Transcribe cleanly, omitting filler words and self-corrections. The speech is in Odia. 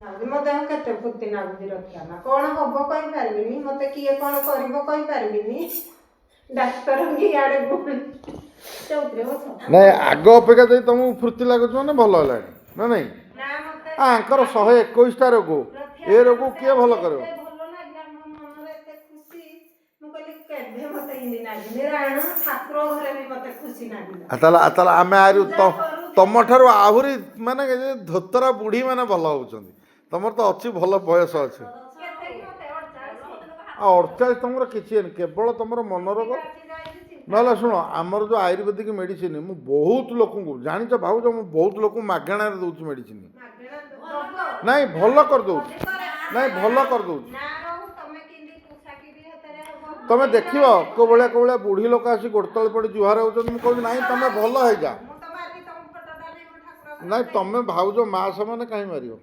ମୋ ଦେହ କେତେ ଫୁର୍ତ୍ତି ଲାଗୁଛି ରକ୍ଷା ନା କ'ଣ ହବ କହିପାରିବିନି, ମତେ କିଏ କ'ଣ କରିବ କହିପାରିବିନି, ଡାକ୍ତର ଇଆଡ଼େ ଚଉଥିରେ ବସ। ନାଇଁ ଆଗ ଅପେକ୍ଷା ଯଦି ତମକୁ ଫୁର୍ତ୍ତି ଲାଗୁଛି ମାନେ ଭଲ ହେଲାଣି ନା ନାଇଁ? ଆଙ୍କର 121ଟା ରୋଗ, ଏ ରୋଗ କିଏ ଭଲ କରିବ? ଭଲ ଲାଗିଲା ମୋ ମନରେ ଏତେ ଖୁସି, ମୁଁ କହିଲି କେବେ ମତେ ଏମିତି ଲାଗିନି, ରାଣ ଠାକୁର ଘରେ ବି ମତେ ଖୁସି ଲାଗିଲା। ତାହେଲେ ଆମେ ଆହୁରି ତମଠାରୁ ଆହୁରି ମାନେ ଧୋତରା ବୁଢ଼ୀ ମାନେ ଭଲ ହଉଛନ୍ତି। ତମର ତ ଅଛି ଭଲ ବୟସ ଅଛି। 48 ତମର କିଛି ନାହିଁ, କେବଳ ତମର ମନରୋଗ। ନହେଲେ ଶୁଣ, ଆମର ଯେଉଁ ଆୟୁର୍ବେଦିକ ମେଡ଼ିସିନ ମୁଁ ବହୁତ ଲୋକଙ୍କୁ ଜାଣିଛ ଭାବୁଛ, ମୁଁ ବହୁତ ଲୋକଙ୍କୁ ମାଗଣାରେ ଦେଉଛି ମେଡ଼ିସିନ। ନାଇଁ ଭଲ କରିଦେଉଛି, ନାଇଁ ଭଲ କରିଦେଉଛି। ତମେ ଦେଖିବ କୋଉ ଭଳିଆ ବୁଢ଼ୀ ଲୋକ ଆସି ଗୋଡ଼ ତଳେ ପଡ଼ି ଜୁହାର ହେଉଛନ୍ତି, ମୁଁ କହୁଛି ନାଇଁ ତମେ ଭଲ ହେଇଯା। ନାଇଁ ତମେ ଭାଉଜ ମା ସମାନେ କାହିଁ ମାରିବ?